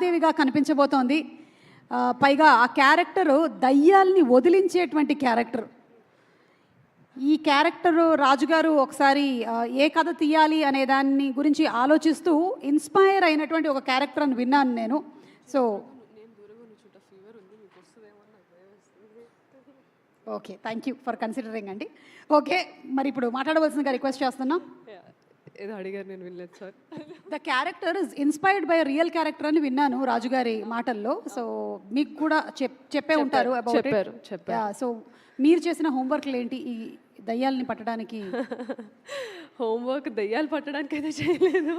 దేవిగా కనిపించబోతోంది. పైగా ఆ క్యారెక్టరు దయ్యాల్ని వదిలించేటువంటి క్యారెక్టర్. ఈ క్యారెక్టరు రాజుగారు ఒకసారి ఏ కథ తీయాలి అనే దాన్ని గురించి ఆలోచిస్తూ ఇన్స్పైర్ అయినటువంటి ఒక క్యారెక్టర్ అని విన్నాను నేను. So okay, thank you for considering అండి. ఓకే, మరి ఇప్పుడు మాట్లాడవలసిందిగా రిక్వెస్ట్ చేస్తున్నాం. ఏదో అడిగారు, నేను వినలేదు sir. The character is inspired by real character అని విన్నాను రాజుగారి మాటల్లో. సో మీకు కూడా చెప్పే ఉంటారు అబౌట్ ఇట్. సో మీరు చేసిన హోంవర్క్లు ఏంటి ఈ దయ్యాలని పట్టడానికి? హోంవర్క్ దయ్యాలు పట్టడానికి అయితే చేయలేదు.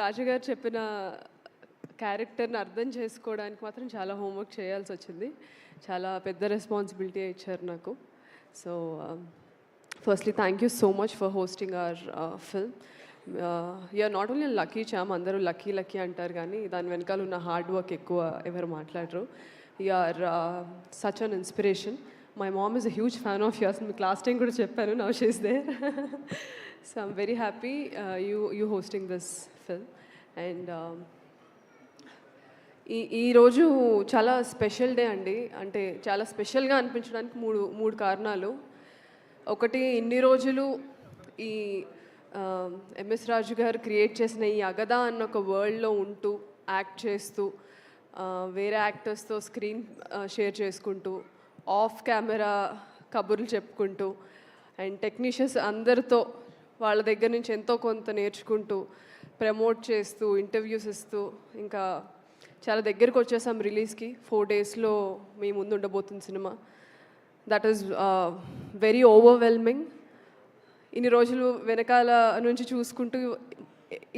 రాజుగారు చెప్పిన క్యారెక్టర్ని అర్థం చేసుకోవడానికి మాత్రం చాలా హోంవర్క్ చేయాల్సి వచ్చింది. చాలా పెద్ద రెస్పాన్సిబిలిటీ ఇచ్చారు నాకు. So firstly, thank you so much for hosting our film. You're not only a lucky charm, andaru lucky antaru gaani dani venakalu unna hard work ekkuva evaru maatladru. You are such an inspiration. My mom is a huge fan of yours. Meeku last time kuda cheppanu, now she is there. So I'm very happy you hosting this film. And ఈ రోజు చాలా special day అండి. అంటే చాలా స్పెషల్గా అనిపించడానికి మూడు కారణాలు. ఒకటి, ఇన్ని రోజులు ఈ ఎంఎస్ రాజు గారు క్రియేట్ చేసిన ఈ అగదా అన్న ఒక వరల్డ్లో ఉంటూ యాక్ట్ చేస్తూ వేరే యాక్టర్స్తో స్క్రీన్ షేర్ చేసుకుంటూ ఆఫ్ కెమెరా కబుర్లు చెప్పుకుంటూ అండ్ టెక్నీషియన్స్ అందరితో వాళ్ళ దగ్గర నుంచి ఎంతో కొంత నేర్చుకుంటూ ప్రమోట్ చేస్తూ ఇంటర్వ్యూస్ ఇస్తూ ఇంకా చాలా దగ్గరికి వచ్చేసాం రిలీజ్కి. 4 daysలో మీ ముందు ఉండబోతుంది cinema. That is very overwhelming. ఇన్ని రోజులు వెనకాల నుంచి చూసుకుంటూ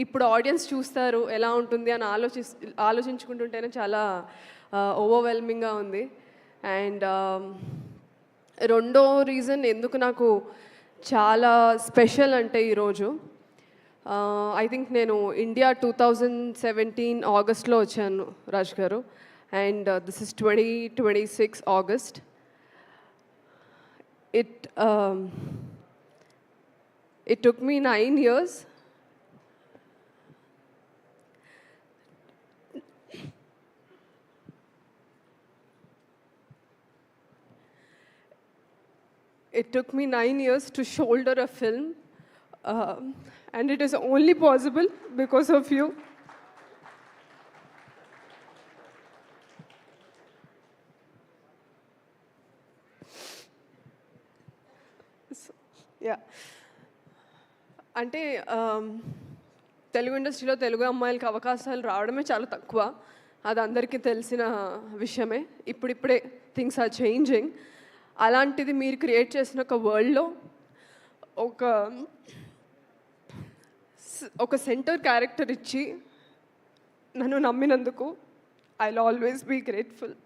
ఇప్పుడు ఆడియన్స్ చూస్తారు ఎలా ఉంటుంది అని ఆలోచించుకుంటుంటేనే చాలా ఓవర్వెల్మింగ్గా ఉంది. అండ్ రెండో రీజన్ ఎందుకు నాకు చాలా స్పెషల్ అంటే ఈరోజు, ఐ థింక్ నేను ఇండియా 2017 ఆగస్ట్లో వచ్చాను రాజ్ గారు, and this is 2026 August. It took me 9 years. It took me 9 years to shoulder a film, and it is only possible because of you. అంటే తెలుగు ఇండస్ట్రీలో తెలుగు అమ్మాయిలకి అవకాశాలు రావడమే చాలా తక్కువ. అది అందరికీ తెలిసిన విషయమే. ఇప్పుడిప్పుడే థింగ్స్ ఆర్ చేంజింగ్. అలాంటిది మీరు క్రియేట్ చేసిన ఒక వరల్డ్లో ఒక సెంటర్ క్యారెక్టర్ ఇచ్చి నన్ను నమ్మినందుకు I will always be grateful.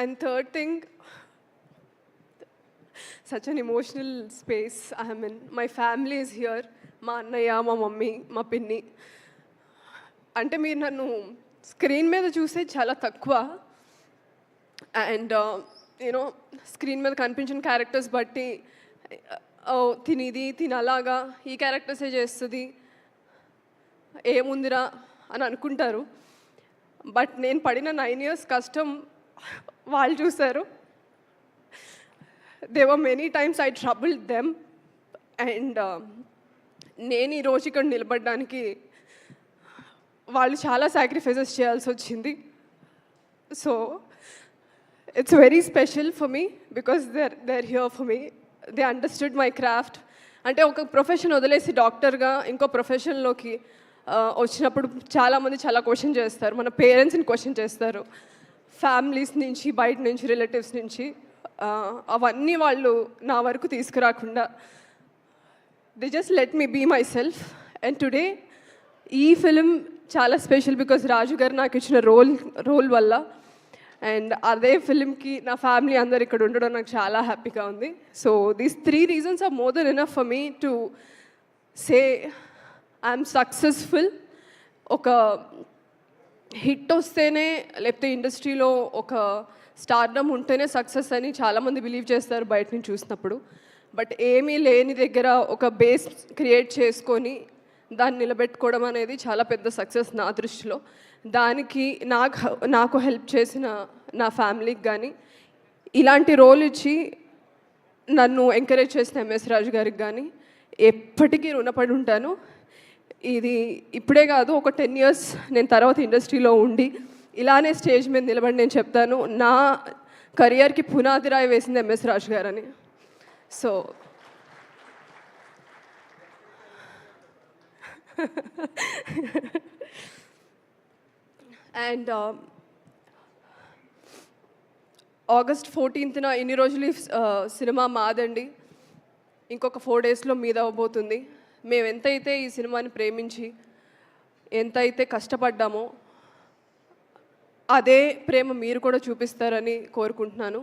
And third thing, such an emotional space I am in. My family is here. మా అన్నయ్య, మా మమ్మీ, మా పిన్ని. అంటే మీరు నన్ను స్క్రీన్ మీద చూసే చాలా తక్కువ. అండ్ యూనో స్క్రీన్ మీద కనిపించిన క్యారెక్టర్స్ బట్టి తిని అలాగా ఈ క్యారెక్టర్సే చేస్తుంది ఏముందిరా అని అనుకుంటారు. బట్ నేను పడిన 9 years కష్టం వాళ్ళు చూశారు. There were many times I troubled them. And నేను ఈరోజు ఇక్కడ నిలబడడానికి వాళ్ళు చాలా సాక్రిఫైసెస్ చేయాల్సి వచ్చింది. So it's very special for me because they are here for me. They understood my craft. అంటే ఒక ప్రొఫెషన్ వదిలేసి డాక్టర్గా ఇంకో ప్రొఫెషన్లోకి వచ్చినప్పుడు చాలామంది చాలా క్వశ్చన్ చేస్తారు. మన పేరెంట్స్ని క్వశ్చన్ చేస్తారు, ఫ్యామిలీస్ నుంచి, బయట నుంచి, రిలేటివ్స్ నుంచి. అవన్నీ వాళ్ళు నా వరకు తీసుకురాకుండా they just let me be myself. And today ఈ ఫిలిం చాలా స్పెషల్ బికాజ్ రాజు గారు నాకు ఇచ్చిన రోల్ వల్ల. అండ్ అదే ఫిలింకి నా ఫ్యామిలీ అందరు ఇక్కడ ఉండడం నాకు చాలా హ్యాపీగా ఉంది. So these 3 reasons are more than enough for me to say I'm successful. ఒక హిట్ వస్తేనే లేకపోతే ఇండస్ట్రీలో ఒక స్టార్డమ్ ఉంటేనే సక్సెస్ అని చాలామంది బిలీవ్ చేస్తారు బయట నుంచి చూసినప్పుడు. బట్ ఏమీ లేని దగ్గర ఒక బేస్ క్రియేట్ చేసుకొని దాన్ని నిలబెట్టుకోవడం అనేది చాలా పెద్ద సక్సెస్ నా దృష్టిలో. దానికి నాకు హెల్ప్ చేసిన నా ఫ్యామిలీకి కానీ, ఇలాంటి రోల్ ఇచ్చి నన్ను ఎంకరేజ్ చేసిన ఎంఎస్ రాజు గారికి కానీ ఎప్పటికీ రుణపడి ఉంటాను. ఇది ఇప్పుడే కాదు, ఒక 10 years నేను తర్వాత ఇండస్ట్రీలో ఉండి ఇలానే స్టేజ్ మీద నిలబడి నేను చెప్తాను, నా కెరియర్కి పునాది రాయి వేసింది ఎంఎస్ రాజు గారని. సో అండ్ August 14th ఇన్ని రోజులు సినిమా మాదండి, ఇంకొక 4 daysలో మీద అవ్వబోతుంది. మేము ఎంతైతే ఈ సినిమాని ప్రేమించి ఎంతైతే కష్టపడ్డామో అదే ప్రేమ మీరు కూడా చూపిస్తారని కోరుకుంటున్నాను.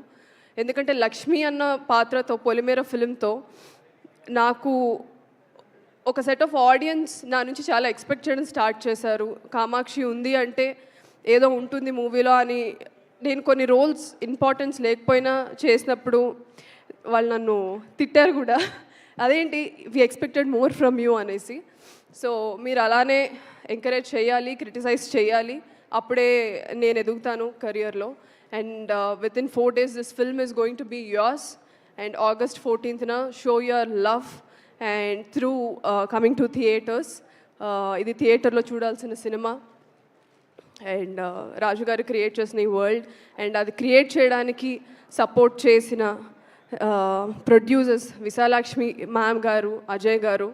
ఎందుకంటే లక్ష్మి అన్న పాత్రతో, పొలిమేర ఫిల్మ్తో నాకు ఒక సెట్ ఆఫ్ ఆడియన్స్ నా నుంచి చాలా ఎక్స్పెక్ట్ చేయడం స్టార్ట్ చేశారు. కామాక్షి ఉంది అంటే ఏదో ఉంటుంది మూవీలో అని. నేను కొన్ని రోల్స్ ఇంపార్టెన్స్ లేకపోయినా చేసినప్పుడు వాళ్ళు నన్ను తిట్టారు కూడా, అదేంటి we expected more from you అనేసి. సో మీరు అలానే ఎంకరేజ్ చేయాలి, క్రిటిసైజ్ చేయాలి, అప్పుడే నేను ఎదుగుతాను కెరియర్లో. And within 4 days this film is going to be yours. And August 14th show your love and through coming to theatres. ఇది థియేటర్లో చూడాల్సిన సినిమా. అండ్ రాజు గారు క్రియేట్ చేసిన ఈ వరల్డ్, అండ్ అది క్రియేట్ చేయడానికి సపోర్ట్ చేసిన ప్రొడ్యూసర్స్ విశాలాక్ష్మి మ్యామ్ గారు, అజయ్ గారు.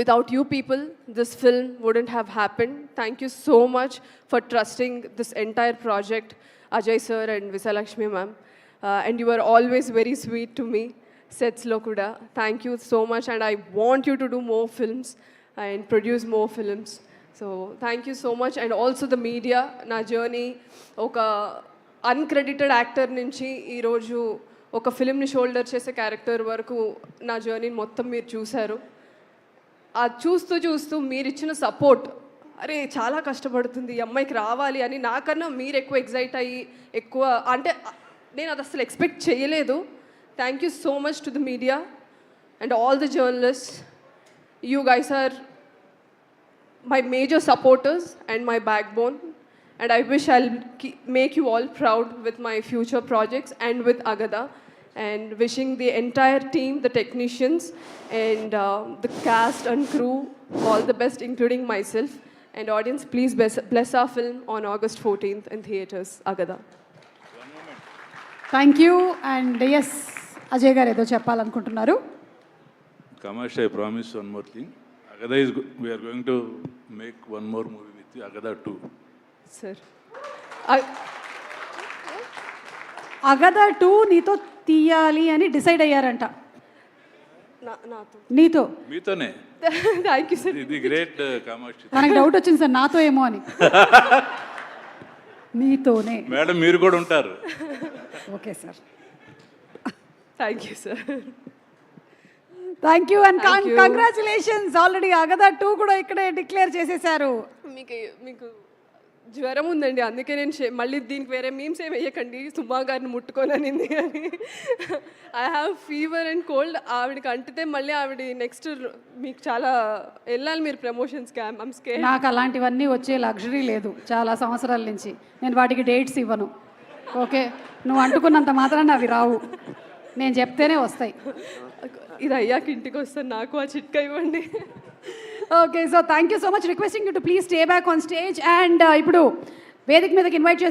Without you people, this film wouldn't have happened. Thank you so much for trusting this entire project, Ajay sir and Visalakshmi ma'am. And you were always very sweet to me, sets lo kuda. Thank you so much, and I want you to do more films and produce more films. So thank you so much. And also the media, na journey oka uncredited actor nunchi ee roju oka film ni shoulder chese character varaku na journey mottham meer chusaru. అది చూస్తూ మీరు ఇచ్చిన support, అరే చాలా కష్టపడుతుంది ఈ అమ్మాయికి రావాలి అని, నాకన్నా మీరు ఎక్కువ ఎగ్జైట్ అయ్యి ఎక్కువ, అంటే నేను అది అసలు ఎక్స్పెక్ట్ చేయలేదు. Thank you so much to the media and all the journalist. You guys are my major supporters and my backbone. And I wish I'll make you all proud with my future projects and with Agada. And wishing the entire team, the technicians and the cast and crew all the best, including myself. And audience, please bless our film on August 14th in theatres, Agada. Thank you. And yes, Ajay garu ఏదో చెప్పాలనుకుంటున్నారు. Kamash, I promise one more thing. Agada we are going to make one more movie with you, Agada 2. Sir. అగదా 2 నీతో తీయాలి అని decide అయ్యారంట. నాతో నీతో? మీతోనే. Thank you sir. ఇది great Kamakshi. మనకు డౌట్ వచ్చింది సార్, నాతో ఏమో అని. నీతోనే మేడం, మీరు కూడా ఉంటారు. Okay sir, thank you sir. Thank you and congratulations. Already అగదా 2 కూడా ఇక్కడే డిక్లేర్ చేసేసారు. మీకు జ్వరం ఉందండి, అందుకే నేను మళ్ళీ దీనికి వేరే మీమ్స్ ఏమి వేయకండి, సుమా గారిని ముట్టుకోననింది అని. I have fever and cold. ఆవిడకి అంటితే మళ్ళీ ఆవిడ నెక్స్ట్ మీకు చాలా వెళ్ళాలి మీరు ప్రమోషన్స్కి. I'm scared. నాకు అలాంటివన్నీ వచ్చే లగ్జరీ లేదు చాలా సంవత్సరాల నుంచి. నేను వాటికి డేట్స్ ఇవ్వను. ఓకే, నువ్వు అంటుకున్నంత మాత్రాన అవి రావు, నేను చెప్తేనే వస్తాయి. ఇది అయ్యాక ఇంటికి వస్తాను, నాకు ఆ చిట్కా ఇవ్వండి. Okay, so thank you so much. Requesting you to please stay back on stage. And ఇప్పుడు వేదిక మీదకి ఇన్వైట్